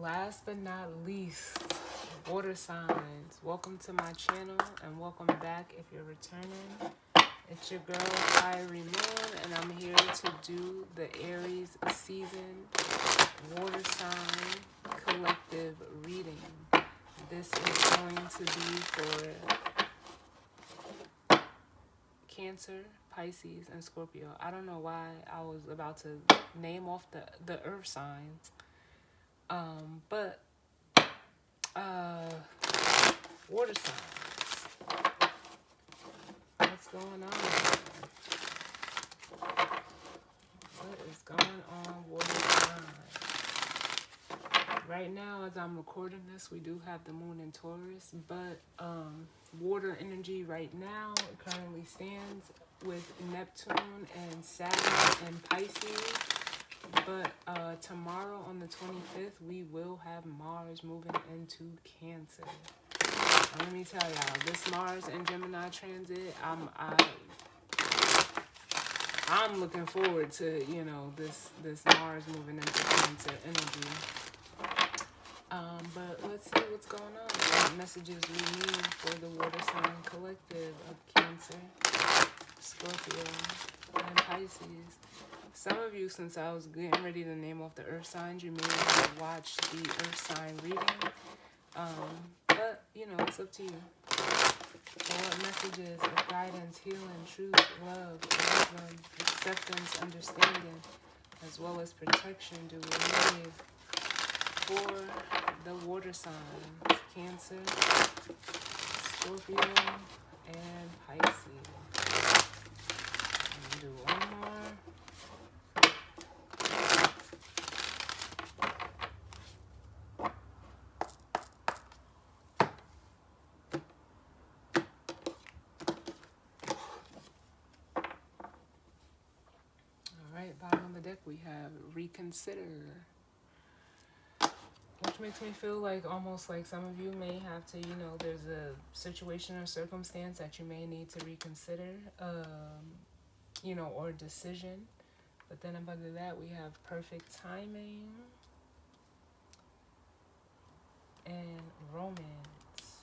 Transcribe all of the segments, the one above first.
Last but not least, water signs. Welcome to my channel and welcome back if you're returning. It's your girl, Aries Moon, and I'm here to do the Aries season water sign collective reading. This is going to be for Cancer, Pisces, and Scorpio. I don't know why I was about to name off the earth signs. But water signs. What's going on? What is going on, water signs? Right now, as I'm recording this, we do have the moon in Taurus, but water energy right now currently stands with Neptune and Saturn and Pisces. But tomorrow on the 25th, we will have Mars moving into Cancer. Let me tell y'all, this Mars and Gemini transit, I'm looking forward to, this Mars moving into Cancer energy. But let's see what's going on. What messages we need for the water sign collective of Cancer, Scorpio, and Pisces. Some of you, since I was getting ready to name off the earth signs, you may have watched the earth sign reading. But, it's up to you. So what messages of guidance, healing, truth, love, wisdom, acceptance, understanding, as well as protection do we need for the water signs, Cancer, Scorpio, and Pisces? I'm going to do one more. Bottom of the deck we have reconsider, which makes me feel like almost like some of you may have to, there's a situation or circumstance that you may need to reconsider, or decision. But then above that we have perfect timing and romance.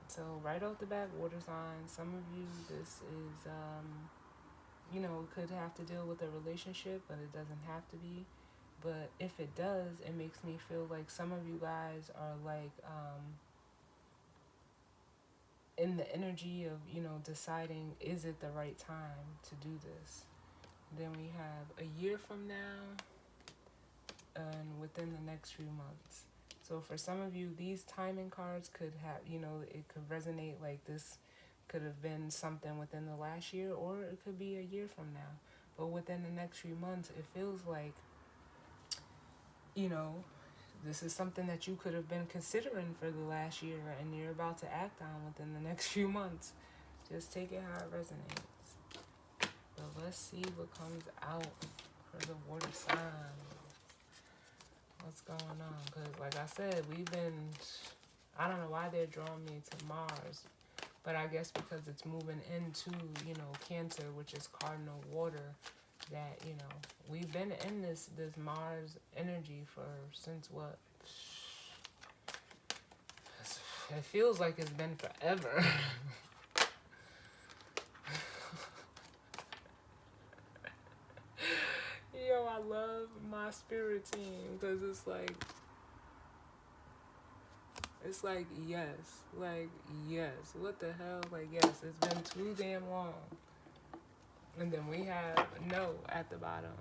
So right off the bat, water signs, some of you, this is could have to deal with a relationship, but it doesn't have to be. But if it does, it makes me feel like some of you guys are like in the energy of, deciding, is it the right time to do this? Then we have a year from now and within the next few months. So for some of you, these timing cards could have, it could resonate like this could have been something within the last year, or it could be a year from now. But within the next few months, it feels like, this is something that you could have been considering for the last year and you're about to act on within the next few months. Just take it how it resonates. But let's see what comes out for the water signs. What's going on? Because like I said, I don't know why they're drawing me to Mars. But I guess because it's moving into, Cancer, which is cardinal water, that, we've been in this Mars energy since what? It feels like it's been forever. Yo, I love my spirit team because it's like, yes, what the hell, yes, it's been too damn long. And then we have no at the bottom.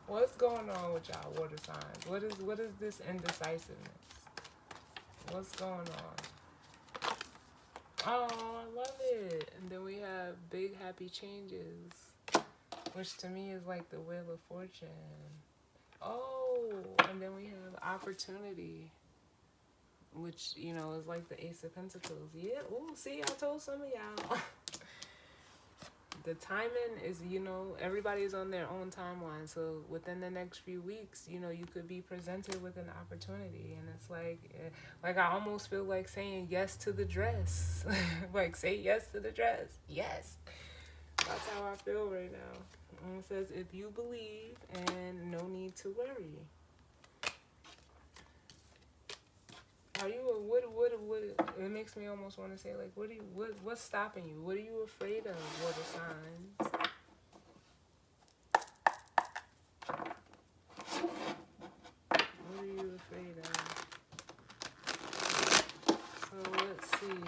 What's going on with y'all water signs? What is this indecisiveness? What's going on? Oh, I love it. And then we have big happy changes, which to me is like the Wheel of Fortune. Oh, and then we have opportunity, which, is like the Ace of Pentacles. Yeah, ooh, see, I told some of y'all. The timing is, everybody's on their own timeline. So within the next few weeks, you could be presented with an opportunity. And it's like I almost feel like saying yes to the dress. Like, say yes to the dress. Yes. That's how I feel right now. And it says, if you believe, and no need to worry. Are you a what? It makes me almost want to say, like, what's stopping you? What are you afraid of, water signs? What are you afraid of? So let's see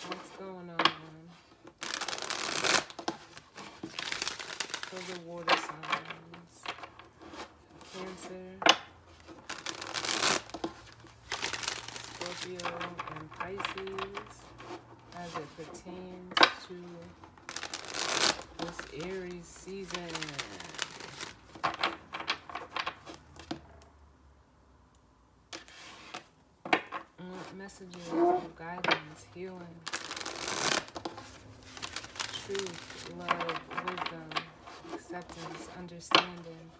what's going on for the water signs. Cancer, Scorpio, and Pisces as it pertains to this Aries season. Messages of guidance, healing, truth, love, wisdom, acceptance, understanding,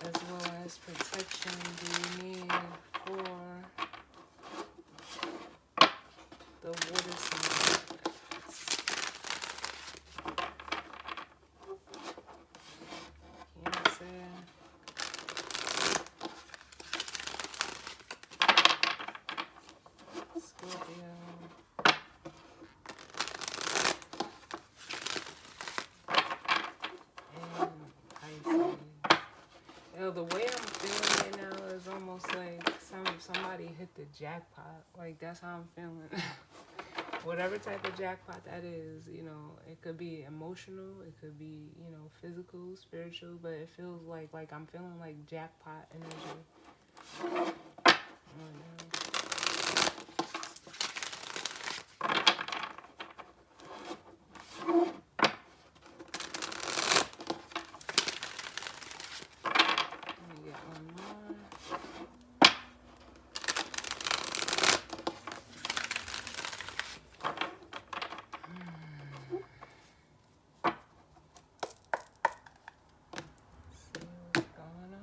as well as protection do you need for the water sign? Cancer, Scorpio, and Pisces. Yo, the way I'm feeling right now is almost like somebody hit the jackpot. Like, that's how I'm feeling. Whatever type of jackpot that is, it could be emotional, it could be, physical, spiritual, but it feels like I'm feeling like jackpot energy. Oh, no. Let me get one more. See what's going on.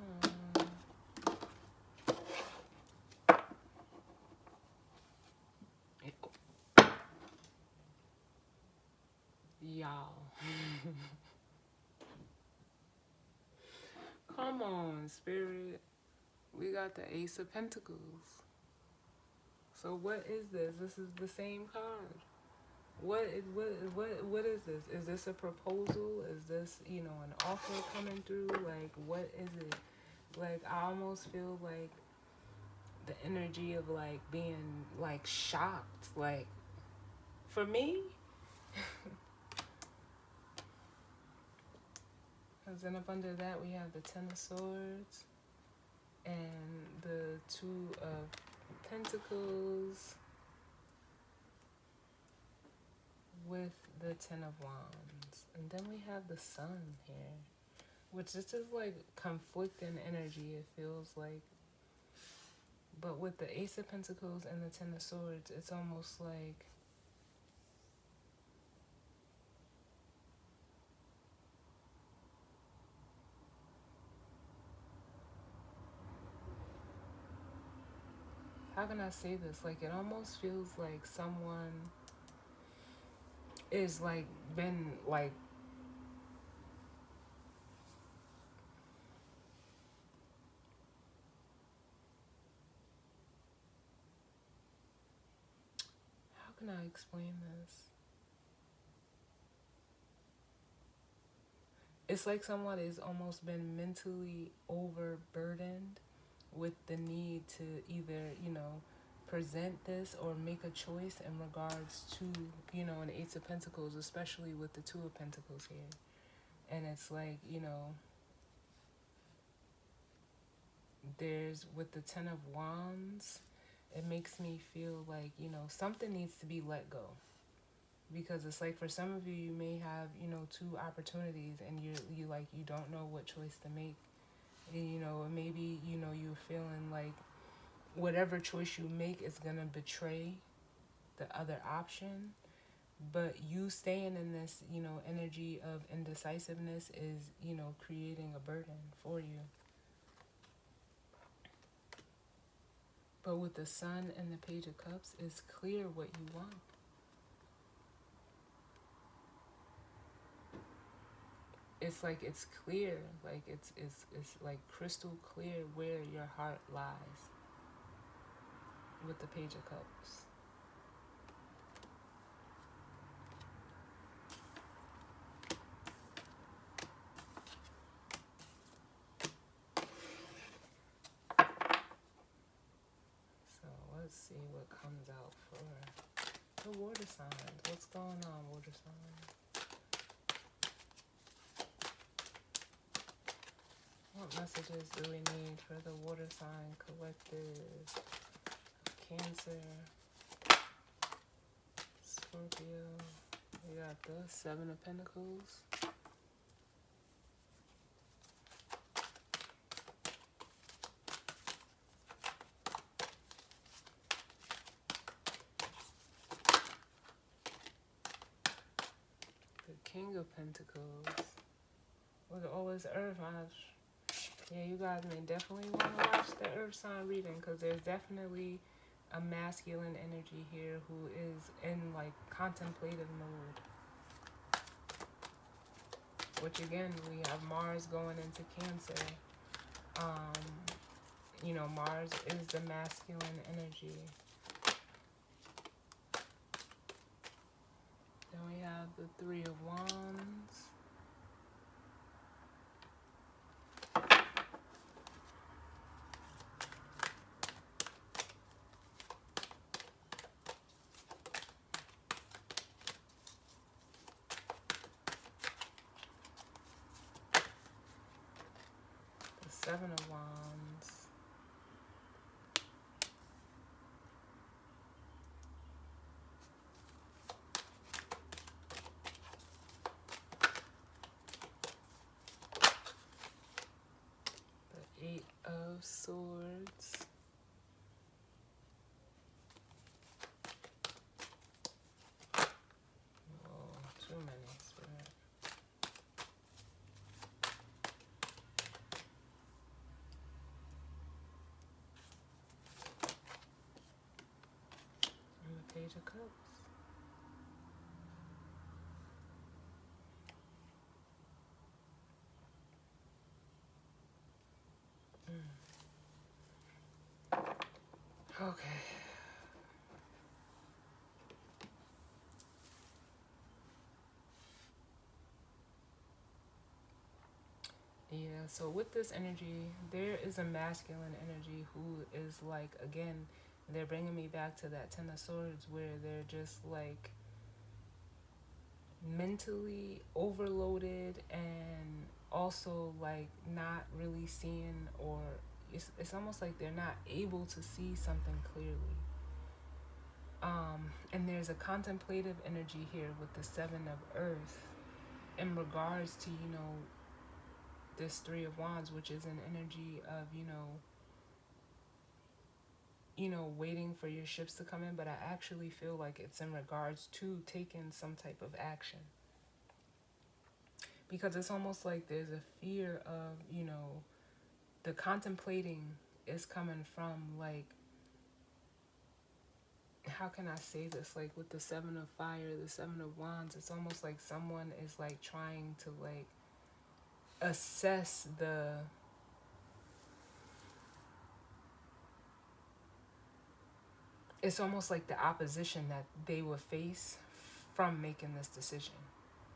Y'all. Come on, Spirit. We got the Ace of Pentacles. So what is this? This is the same card. What is this? Is this a proposal? Is this, an offer coming through? Like, what is it? Like, I almost feel like the energy of, like, being, like, shocked. Like, for me, because then up under that we have the Ten of Swords and the Two of Pentacles with the Ten of Wands. And then we have the Sun here, which this is like conflicting energy, it feels like. But with the Ace of Pentacles and the Ten of Swords, it's almost like how can I say this? Like, it almost feels like someone is like been like how can I explain this? It's like someone has almost been mentally overburdened with the need to either, present this or make a choice in regards to, an Ace of Pentacles, especially with the Two of Pentacles here. And it's like, there's with the Ten of Wands, it makes me feel like, something needs to be let go. Because it's like for some of you, you may have, two opportunities and you don't know what choice to make. And, maybe, you're feeling like whatever choice you make is going to betray the other option. But you staying in this, energy of indecisiveness is, creating a burden for you. But with the Sun and the Page of Cups, it's clear what you want. it's like it's clear, like it's like crystal clear where your heart lies with the Page of Cups. So let's see what comes out for the water signs. What's going on, water signs? What messages do we need for the water sign collective? Cancer, Scorpio. We got the Seven of Pentacles. The King of Pentacles. Look at all this Earth. Yeah, you guys may definitely want to watch the Earth sign reading, because there's definitely a masculine energy here who is in like contemplative mode. Which again, we have Mars going into Cancer. You know, Mars is the masculine energy. Then we have the Three of Wands. The Seven of Wands. The Eight of Swords. Whoa, too many, Spirit. And the Page of Cups. Okay. Yeah, so with this energy, there is a masculine energy who is like, again, they're bringing me back to that Ten of Swords where they're just like mentally overloaded and also like not really seeing, or it's almost like they're not able to see something clearly. And there's a contemplative energy here with the Seven of Earth in regards to, you know, this Three of Wands, which is an energy of, waiting for your ships to come in, but I actually feel like it's in regards to taking some type of action. Because it's almost like there's a fear of, the contemplating is coming from, like, how can I say this? Like with the Seven of Fire, the Seven of Wands, it's almost like someone is like trying to like assess it's almost like the opposition that they will face from making this decision,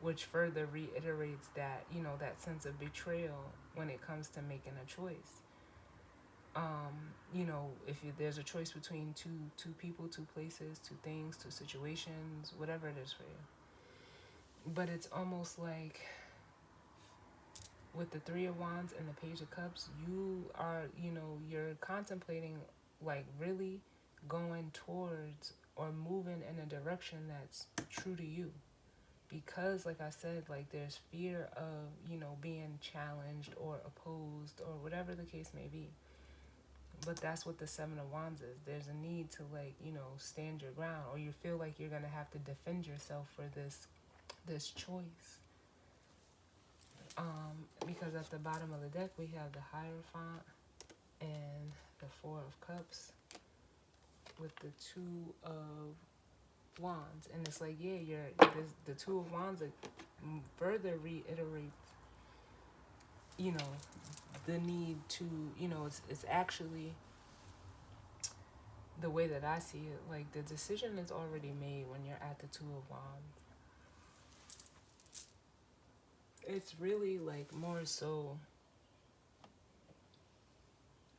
which further reiterates that, that sense of betrayal when it comes to making a choice. If there's a choice between two people, two places, two things, two situations, whatever it is for you. But it's almost like with the Three of Wands and the Page of Cups, you are, you're contemplating like really going towards or moving in a direction that's true to you. Because like I said, like there's fear of, being challenged or opposed or whatever the case may be. But that's what the Seven of Wands is. There's a need to like, stand your ground, or you feel like you're gonna have to defend yourself for this choice. Because at the bottom of the deck we have the Hierophant and the Four of Cups with the Two of Wands, and it's like, yeah, the Two of Wands further reiterate you know, the need to, it's actually the way that I see it. Like, the decision is already made when you're at the Two of Wands. It's really like more so,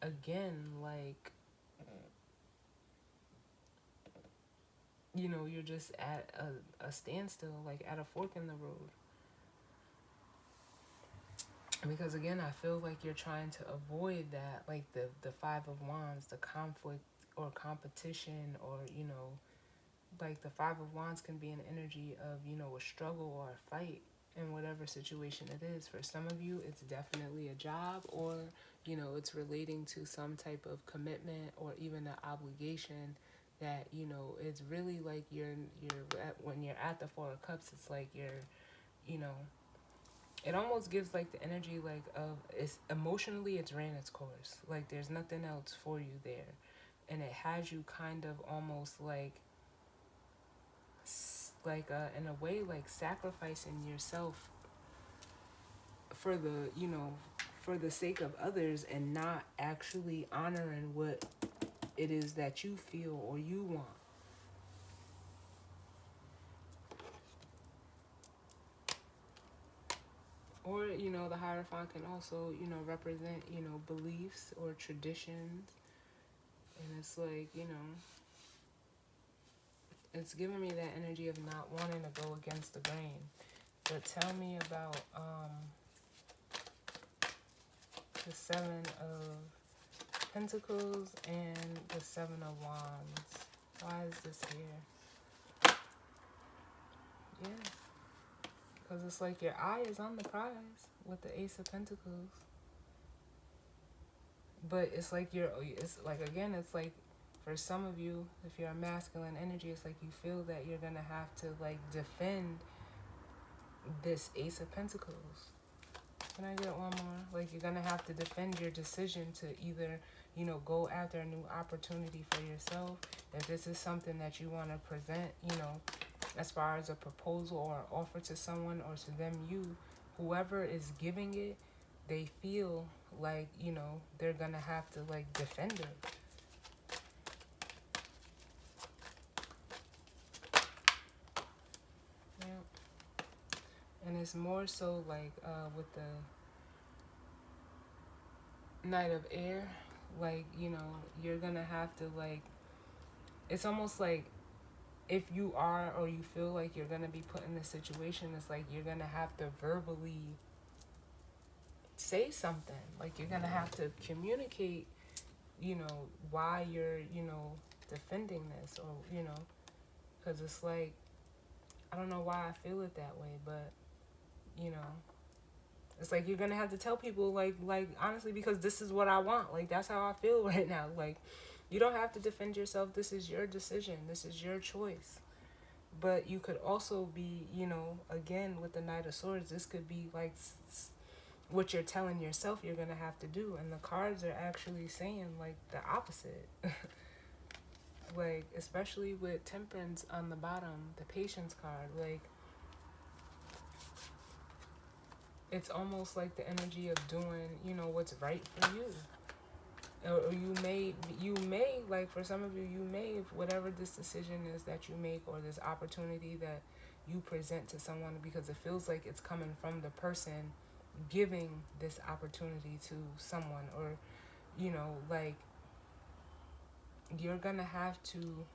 again, like, you're just at a standstill, like at a fork in the road. Because again, I feel like you're trying to avoid that, like the Five of Wands, the conflict or competition, or like the Five of Wands can be an energy of a struggle or a fight in whatever situation it is. For some of you, it's definitely a job, or it's relating to some type of commitment or even an obligation that it's really like when you're at the Four of Cups, it's like you know it almost gives like the energy like of, it's emotionally, it's ran its course, like there's nothing else for you there, and it has you kind of almost like in a way like sacrificing yourself for the for the sake of others, and not actually honoring what it is that you feel or you want. Or the Hierophant can also represent beliefs or traditions, and it's like it's giving me that energy of not wanting to go against the grain. But tell me about the Seven of Pentacles and the Seven of Wands. Why is this here? Yeah, because it's like your eye is on the prize with the Ace of Pentacles. But it's like it's like, again, it's like for some of you, if you're a masculine energy, it's like you feel that you're gonna have to like defend this Ace of Pentacles. Can I get one more? Like, you're gonna have to defend your decision to either go after a new opportunity for yourself, if this is something that you want to present, as far as a proposal or offer to someone, or to them, whoever is giving it, they feel like they're gonna have to like defend it. Yeah. And it's more so like with the Knight of Air, like you're gonna have to like, it's almost like, if you are, or you feel like you're gonna be put in this situation, it's like you're gonna have to verbally say something. Like, you're gonna have to communicate why you're defending this, or because it's like, I don't know why I feel it that way, but it's like you're gonna have to tell people like honestly, because this is what I want. Like, that's how I feel right now. Like, you don't have to defend yourself. This is your decision. This is your choice. But you could also be, again, with the Knight of Swords, this could be like what you're telling yourself you're gonna have to do, and the cards are actually saying like the opposite. Like, especially with Temperance on the bottom, the Patience card, like, it's almost like the energy of doing what's right for you. Or you may like, for some of you, if whatever this decision is that you make, or this opportunity that you present to someone, because it feels like it's coming from the person giving this opportunity to someone, or like, you're gonna have to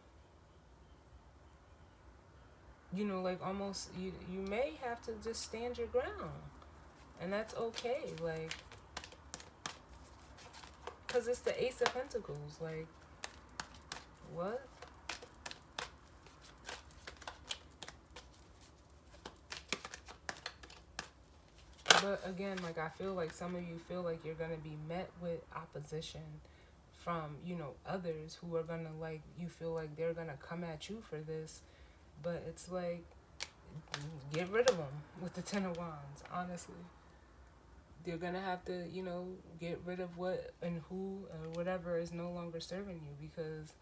like, almost, you may have to just stand your ground, and that's okay. Like, because it's the Ace of Pentacles. Like, what? But again, like, I feel like some of you feel like you're going to be met with opposition from, others who are going to, like, you feel like they're going to come at you for this. But it's like, get rid of them with the Ten of Wands, honestly. They're going to have to, get rid of what and who or whatever is no longer serving you, because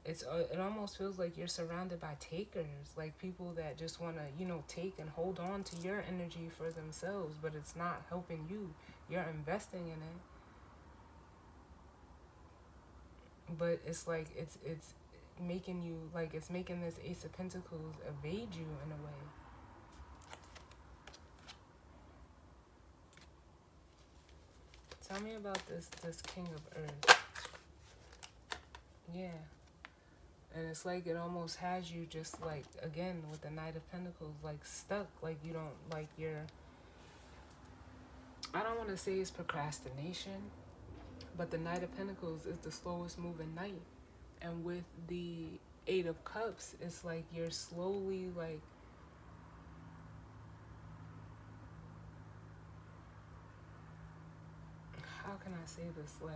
it almost feels like you're surrounded by takers, like people that just want to, take and hold on to your energy for themselves, but it's not helping you. You're investing in it, but it's like it's making you, like, it's making this Ace of Pentacles evade you in a way. Tell me about this King of Earth. Yeah. And it's like it almost has you just like, again, with the Knight of Pentacles, like stuck, like you don't, like you're, I don't want to say it's procrastination, but the Knight of Pentacles is the slowest moving knight. And with the Eight of Cups, it's like you're slowly, like, how can I say this? Like,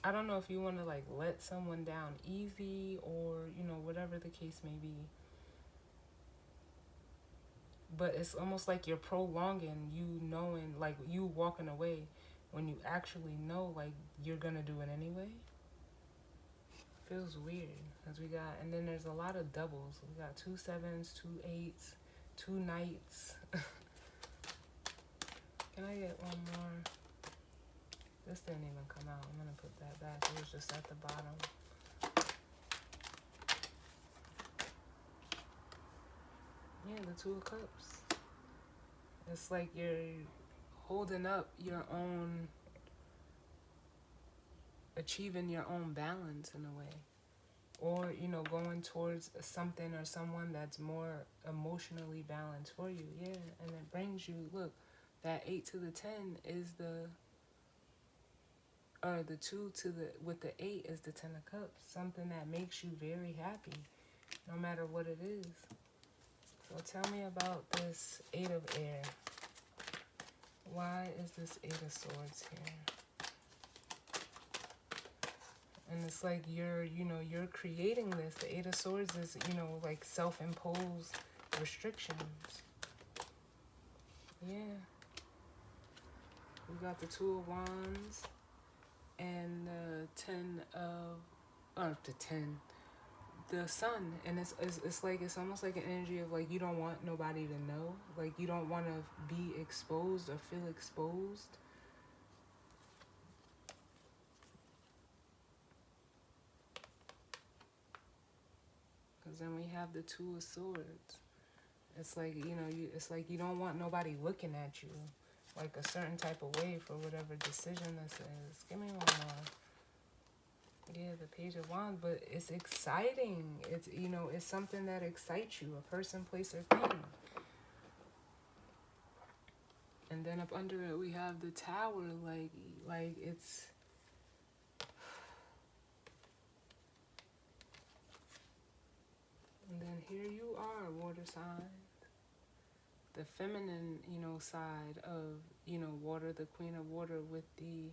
I don't know if you want to like let someone down easy, or, whatever the case may be. But it's almost like you're prolonging you knowing, like you walking away when you actually know, like, you're gonna do it anyway. Feels weird, because we got, and then there's a lot of doubles. We got 2 7s, 2 8s, 2 knights. Can I get one more? This didn't even come out. I'm gonna put that back. It was just at the bottom. Yeah, the 2 of Cups. It's like you're holding up your own, achieving your own balance in a way. Or, going towards something or someone that's more emotionally balanced for you. Yeah, and it brings you, look, that 8 to the 10 is or the 2 to the, with the 8 is the 10 of Cups. Something that makes you very happy, no matter what it is. So tell me about this 8 of Air. Why is this 8 of Swords here? And it's like you're creating this. The 8 of Swords is, like self-imposed restrictions. Yeah. We got the 2 of Wands and the 10 of, or the Sun. And it's like, it's almost like an energy of like, you don't want nobody to know. Like, you don't want to be exposed or feel exposed. Because then we have the 2 of Swords. It's like, it's like you don't want nobody looking at you like a certain type of way for whatever decision this is. Give me one more. Yeah, the Page of Wands, but it's exciting. It's, it's something that excites you, a person, place, or thing. And then up under it, we have the Tower, like it's, and then here you are, water sign. The feminine, side of, water, the Queen of Water with the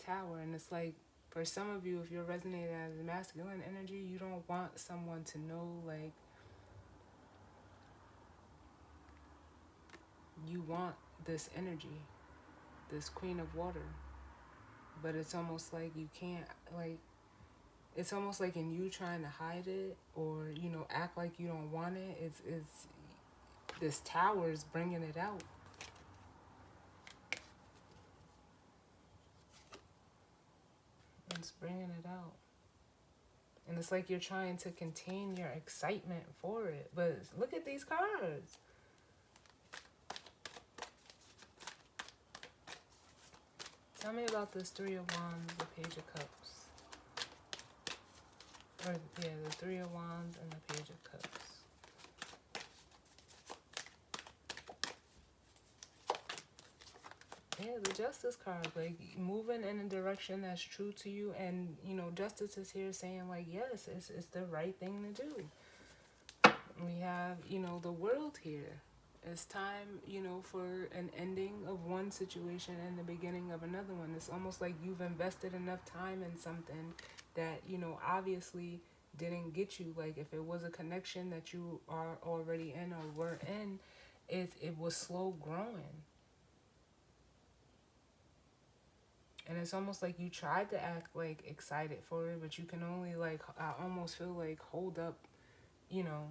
Tower. And it's like, for some of you, if you're resonating as masculine energy, you don't want someone to know, like, you want this energy, this Queen of Water. But it's almost like you can't, like, it's almost like in you trying to hide it or, act like you don't want it. It's this Tower is bringing it out. It's bringing it out. And it's like you're trying to contain your excitement for it. But look at these cards. Tell me about this 3 of Wands, the Page of Cups. Or, yeah, the 3 of Wands and the Page of Cups. Yeah, the Justice card, like, moving in a direction that's true to you. And, Justice is here saying, like, yes, it's the right thing to do. We have, the World here. It's time, for an ending of one situation and the beginning of another one. It's almost like you've invested enough time in something that, obviously didn't get you. Like, if it was a connection that you are already in or were in, it was slow growing. And it's almost like you tried to act like excited for it, but you can only like, I almost feel like, hold up, you know,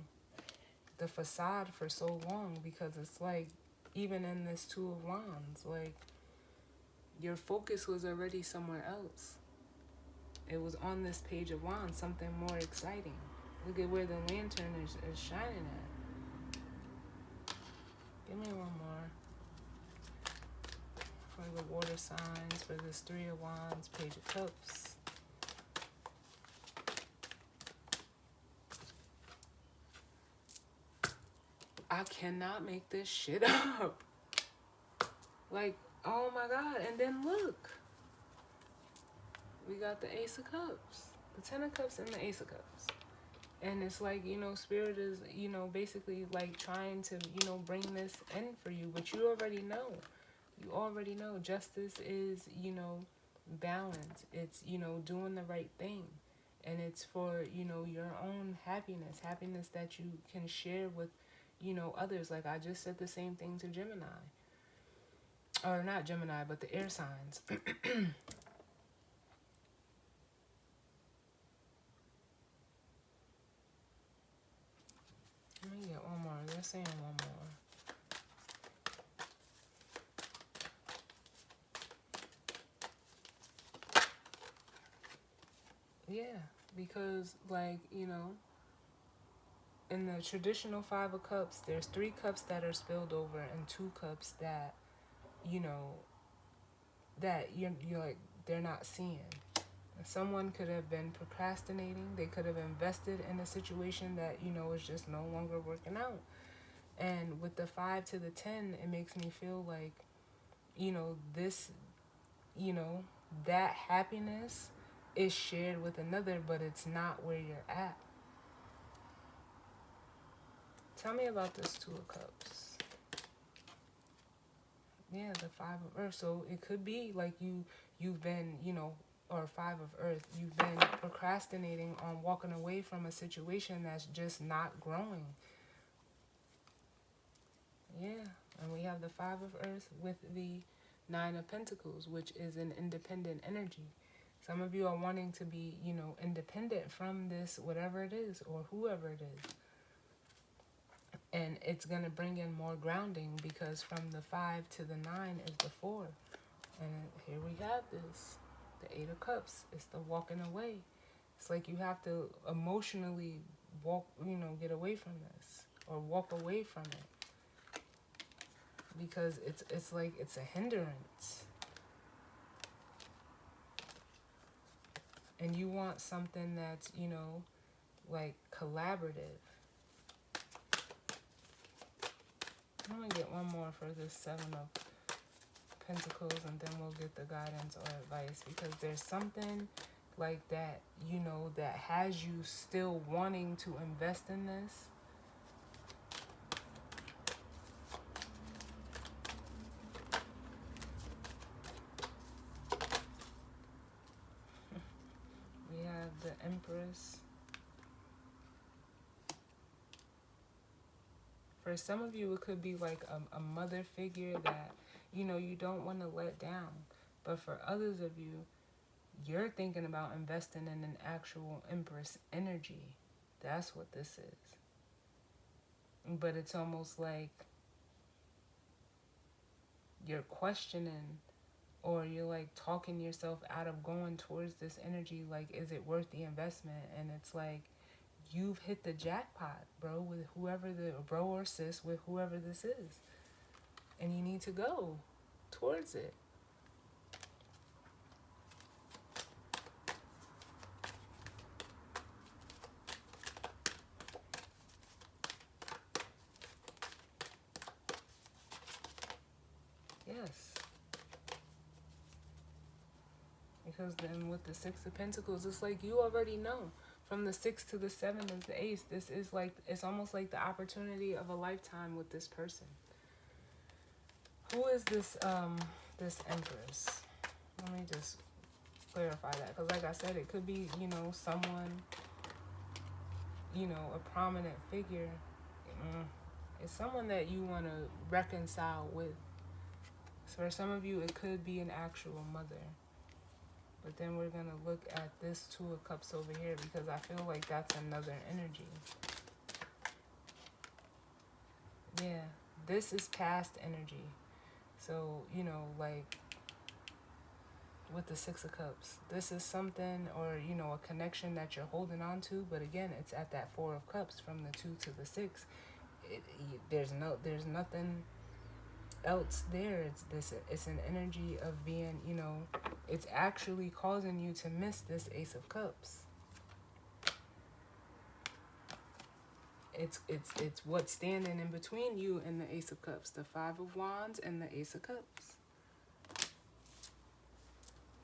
the facade for so long, because it's like, even in this Two of Wands, like, your focus was already somewhere else. It was on this Page of Wands, something more exciting. Look at where the lantern is shining at. Give me one more. For the water signs, for this Three of Wands, Page of Cups. I cannot make this shit up. Like, oh my God. And then look. We got the Ace of Cups. The Ten of Cups and the Ace of Cups. And it's like, you know, Spirit is, you know, basically like trying to, you know, bring this in for you. But you already know. You already know. Justice is, you know, balance. It's, you know, doing the right thing. And it's for, you know, your own happiness. Happiness that you can share with, you know, others. Like I just said the same thing to Gemini. Or not Gemini, but the air signs. Let me get one more. They're saying one more. Yeah, because, like, you know, in the traditional Five of Cups, there's 3 cups that are spilled over and 2 cups that, you know, that you're like, they're not seeing. Someone could have been procrastinating. They could have invested in a situation that, you know, is just no longer working out. And with the 5 to the 10, it makes me feel like, you know, this, you know, that happiness is shared with another, but it's not where you're at. Tell me about this Two of Cups. Yeah, the 5 of Earth. So it could be like you've been, you know, or 5 of Earth, you've been procrastinating on walking away from a situation that's just not growing. Yeah, and we have the 5 of Earth with the 9 of Pentacles, which is an independent energy. Some of you are wanting to be, you know, independent from this, whatever it is, or whoever it is. And it's going to bring in more grounding, because from the 5 to the 9 is the 4. And here we have this, the 8 of Cups. It's the walking away. It's like you have to emotionally walk, you know, get away from this, or walk away from it. Because it's like it's a hindrance. And you want something that's, you know, like collaborative. I'm going to get one more for this 7 of Pentacles, and then we'll get the guidance or advice. Because there's something like that, you know, that has you still wanting to invest in this. We have the Empress. For some of you, it could be like a mother figure that, you know, you don't want to let down. But for others of you, you're thinking about investing in an actual Empress energy. That's what this is. But it's almost like you're questioning, or you're like talking yourself out of going towards this energy. Like, is it worth the investment? And it's like, you've hit the jackpot, bro, with whoever bro or sis, with whoever this is. And you need to go towards it. Yes. Because then with the 6 of Pentacles, it's like you already know. From the 6 to the 7 is the Ace. This is like, it's almost like the opportunity of a lifetime with this person. Who is this this Empress? Let me just clarify that. Because like I said, it could be, you know, someone, you know, a prominent figure. It's someone that you want to reconcile with. So for some of you, it could be an actual mother. But then we're going to look at this Two of Cups over here because I feel like that's another energy. Yeah, this is past energy. So, you know, like with the Six of Cups, this is something, or, you know, a connection that you're holding on to. But again, it's at that Four of Cups from the 2 to the 6. There's nothing else there. It's an energy of being, you know, it's actually causing you to miss this Ace of Cups. It's what's standing in between you and the Ace of Cups, the Five of Wands and the Ace of Cups.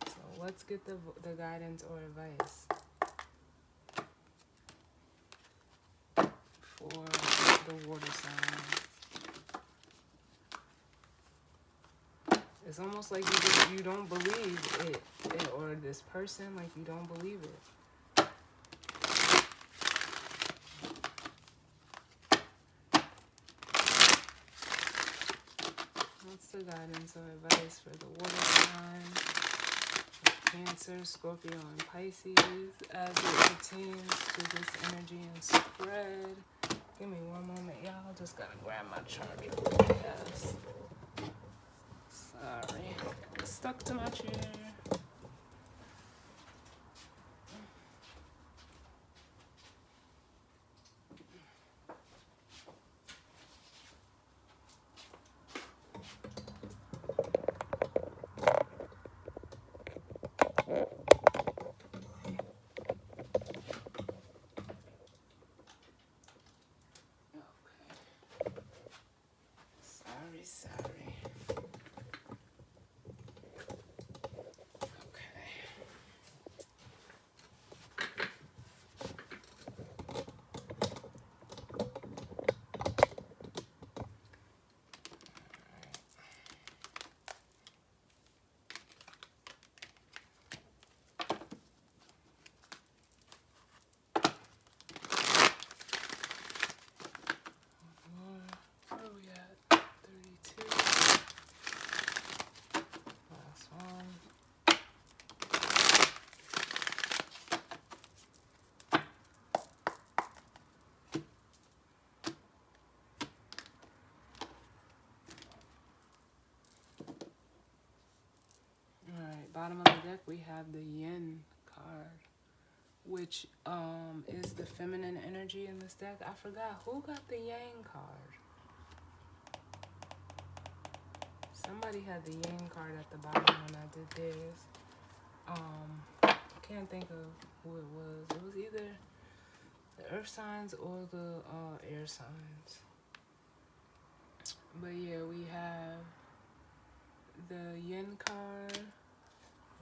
So let's get the guidance or advice for the water signs. It's almost like you don't believe it, or this person, like you don't believe it. What's the guidance or advice for the water sign, Cancer, Scorpio, and Pisces as it pertains to this energy and spread? Give me one moment, y'all. Just gotta grab my charger. Yes. Sorry. Stuck to my chair. Sorry. Okay. Where are we at? 32. Last one. Alright, bottom of the deck we have the Yin card, which is the feminine energy in this deck. I forgot who got the Yang card. Somebody had the Yang card at the bottom when I did theirs. Can't think of who it was. It was either the earth signs or the air signs. But yeah, we have the Yin card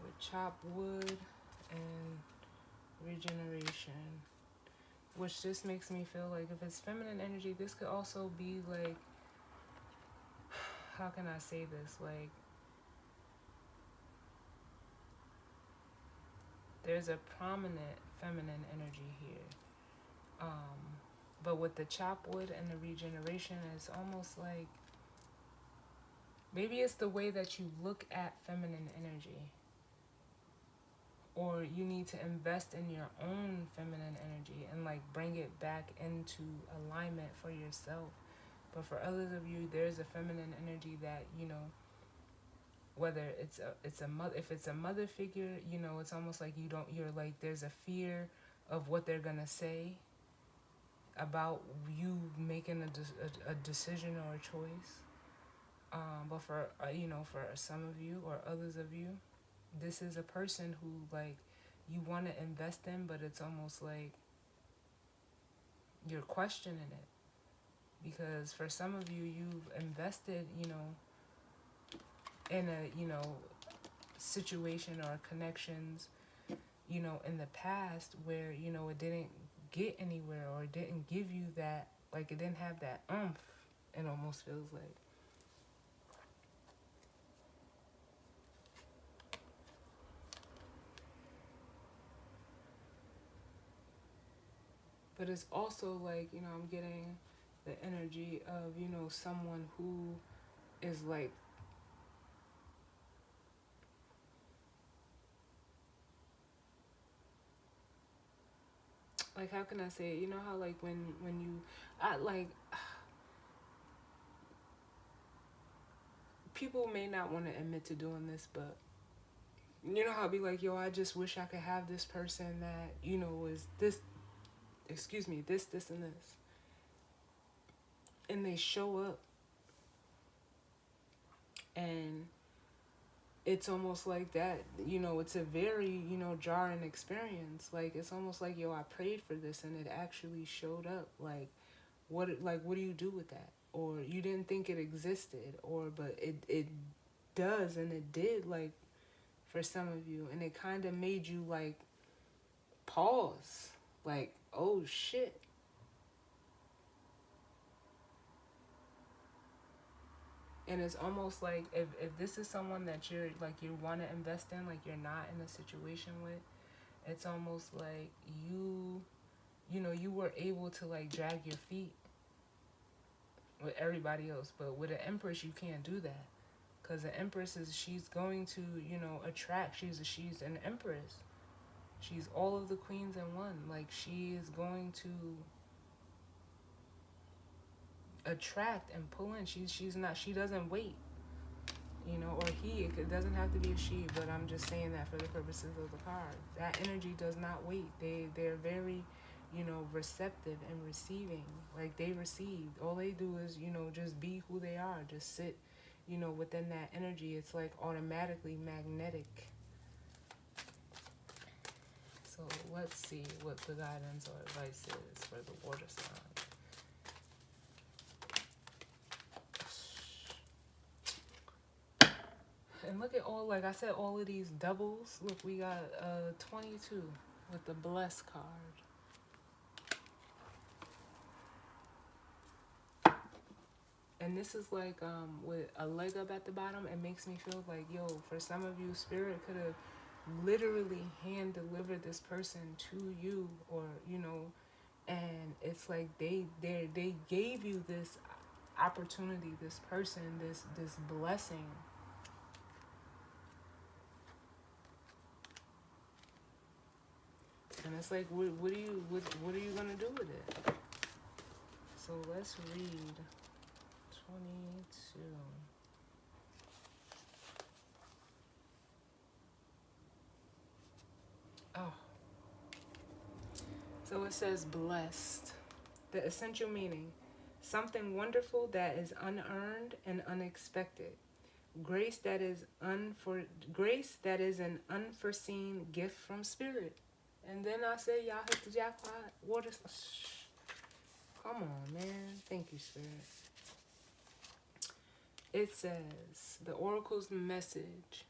with chop wood and regeneration, which just makes me feel like if it's feminine energy, this could also be like, how can I say this, like there's a prominent feminine energy here, but with the chop wood and the regeneration, it's almost like maybe it's the way that you look at feminine energy, or you need to invest in your own feminine energy and like bring it back into alignment for yourself. But for others of you, there's a feminine energy that, you know, whether it's a mother, if it's a mother figure, you know, it's almost like you're like, there's a fear of what they're gonna say about you making a decision or a choice. But for you know, for some of you or others of you, this is a person who like you want to invest in, but it's almost like you're questioning it, because for some of you, you've invested, you know, in a, you know, situation or connections, you know, in the past where, you know, it didn't get anywhere, or it didn't give you that, like it didn't have that oomph, it almost feels like. But it's also like, you know, I'm getting the energy of, you know, someone who is like how can I say it? You know how like when you I like people may not want to admit to doing this, but you know how I'd be like, yo, I just wish I could have this person that, you know, was this, excuse me, this, and this. And they show up and it's almost like that, you know, it's a very, you know, jarring experience. Like, it's almost like, yo, I prayed for this and it actually showed up. What do you do with that? Or you didn't think it existed, or, but it does, and it did, like, for some of you. And it kind of made you, like, pause. Like, oh, shit. And it's almost like if this is someone that you're like you want to invest in, like you're not in a situation with, it's almost like you know, you were able to like drag your feet with everybody else, but with an empress you can't do that, because the empress is, she's going to, you know, attract, she's an empress, she's all of the queens in one, like she is going to attract and pull in, she's not, she doesn't wait, you know, or he, it doesn't have to be a she, but I'm just saying that for the purposes of the card. That energy does not wait. They're very, you know, receptive and receiving. Like they receive. All they do is, you know, just be who they are. Just sit, you know, within that energy. It's like automatically magnetic. So let's see what the guidance or advice is for the water sign. And look at all, like I said, all of these doubles. Look, we got 22 with the bless card. And this is like with a leg up at the bottom, it makes me feel like, yo, for some of you, spirit could have literally hand delivered this person to you, or, you know, and it's like they gave you this opportunity, this person, this blessing. And it's like, what are you gonna do with it? So let's read 22. Oh, so it says blessed. The essential meaning: something wonderful that is unearned and unexpected. Grace that is grace that is an unforeseen gift from spirit. And then I say, y'all hit the jackpot. Water. Come on, man. Thank you, spirit. It says, the oracle's message: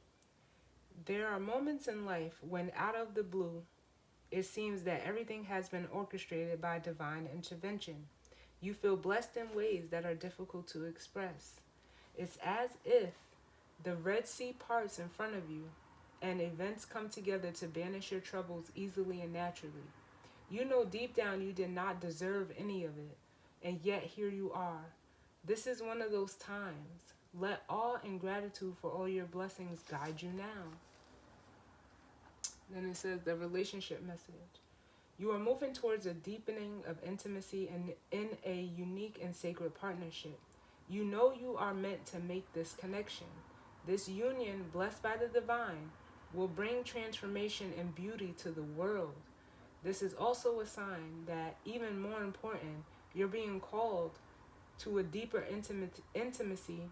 there are moments in life when, out of the blue, it seems that everything has been orchestrated by divine intervention. You feel blessed in ways that are difficult to express. It's as if the Red Sea parts in front of you and events come together to banish your troubles easily and naturally. You know deep down you did not deserve any of it, and yet here you are. This is one of those times. Let awe and gratitude for all your blessings guide you now. Then it says the relationship message: you are moving towards a deepening of intimacy and in a unique and sacred partnership. You know you are meant to make this connection. This union, blessed by the divine, will bring transformation and beauty to the world. This is also a sign that, even more important, you're being called to a deeper intimacy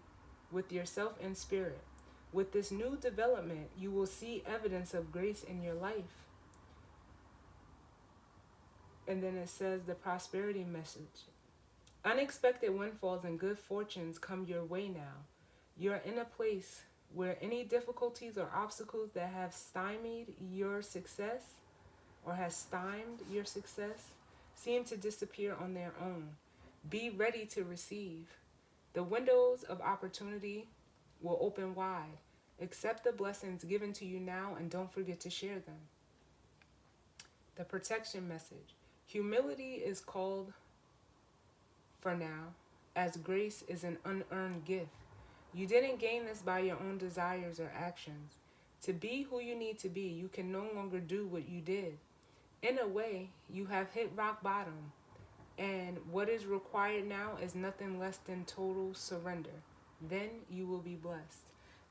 with yourself and spirit. With this new development, you will see evidence of grace in your life. And then it says the prosperity message: unexpected windfalls and good fortunes come your way now. You're in a place where any difficulties or obstacles that have stymied your success or has stymied your success seem to disappear on their own. Be ready to receive. The windows of opportunity will open wide. Accept the blessings given to you now and don't forget to share them. The protection message: humility is called for now, as grace is an unearned gift. You didn't gain this by your own desires or actions. To be who you need to be, you can no longer do what you did. In a way, you have hit rock bottom, and what is required now is nothing less than total surrender. Then you will be blessed.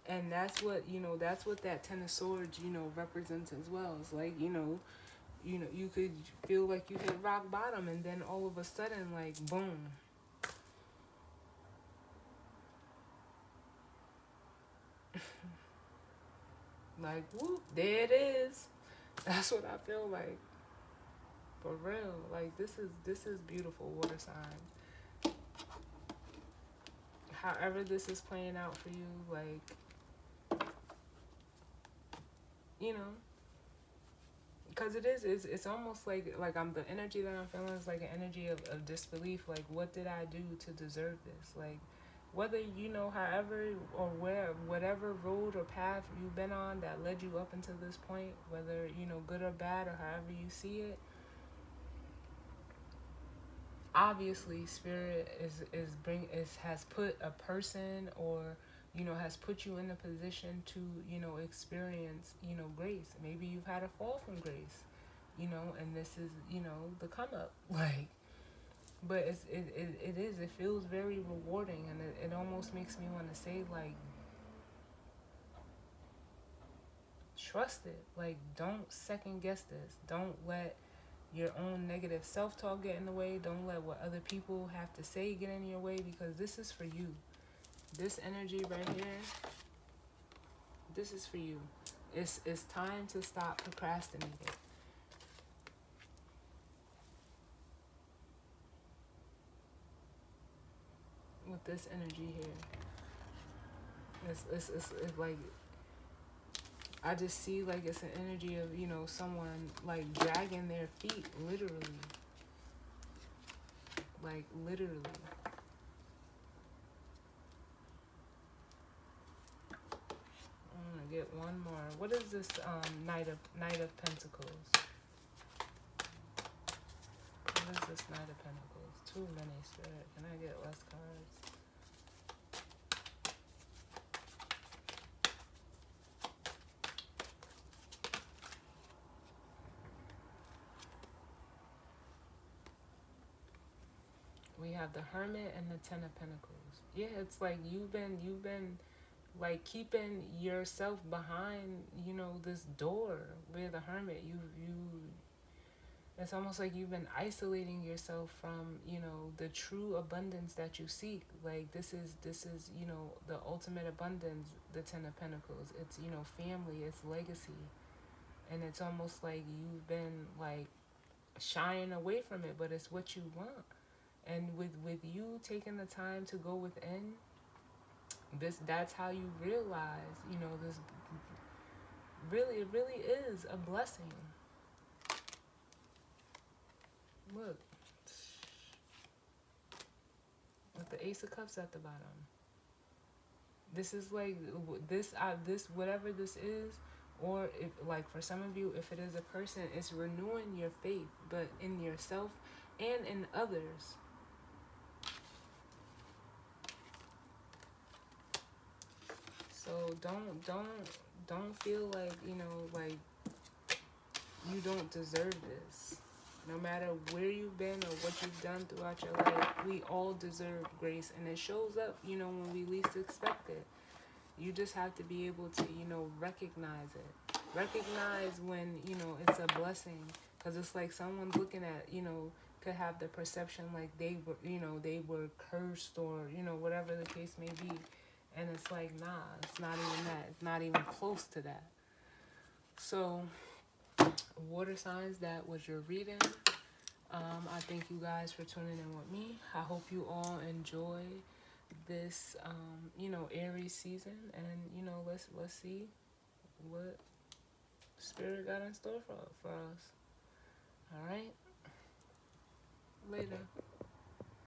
And that's what, that's what that Ten of Swords, represents as well. It's like, you could feel like you hit rock bottom, and then all of a sudden, like, boom. Like, whoop, there it is. That's what I feel like. For real. Like, this is beautiful, water signs. However this is playing out for you, like, you know, because it's almost like I'm, the energy that I'm feeling is like an energy of disbelief. Like, what did I do to deserve this? Like, whether, however or whatever road or path you've been on that led you up until this point, whether, good or bad, or however you see it, obviously spirit has put a person, or has put you in a position to experience grace. Maybe you've had a fall from grace, and this is the come up, like, but it feels very rewarding, and it almost makes me want to say, like, trust it. Like, don't second guess this. Don't let your own negative self-talk get in the way. Don't let what other people have to say get in your way, because this is for you. This energy right here, this is for you. It's time to stop procrastinating. With this energy here, it's like, I just see, like, it's an energy of, someone, like, dragging their feet, literally. Like, literally. I'm gonna get one more. What is this Knight of Pentacles? What is this Knight of Pentacles? Too many, Spirit. Can I get less cards? We have the Hermit and the Ten of Pentacles. Yeah, it's like you've been like keeping yourself behind, this door where the Hermit, you it's almost like you've been isolating yourself from, the true abundance that you seek. Like, this is the ultimate abundance, the Ten of Pentacles. It's, family, it's legacy. And it's almost like you've been, like, shying away from it, but it's what you want. And with you taking the time to go within, that's how you realize, this really, it really is a blessing. Look, with the Ace of Cups at the bottom. This is like, this whatever this is, or if, like, for some of you, if it is a person, it's renewing your faith, but in yourself and in others. So don't feel like, like you don't deserve this. No matter where you've been or what you've done throughout your life, we all deserve grace, and it shows up, when we least expect it. You just have to be able to, recognize it. Recognize when, it's a blessing, because it's like someone's looking at, could have the perception like they were, they were cursed, or, whatever the case may be. And it's like, nah, it's not even that. It's not even close to that. So, water signs, that was your reading. I thank you guys for tuning in with me. I hope you all enjoy this, Aries season. And, let's see what Spirit got in store for us. All right? Later.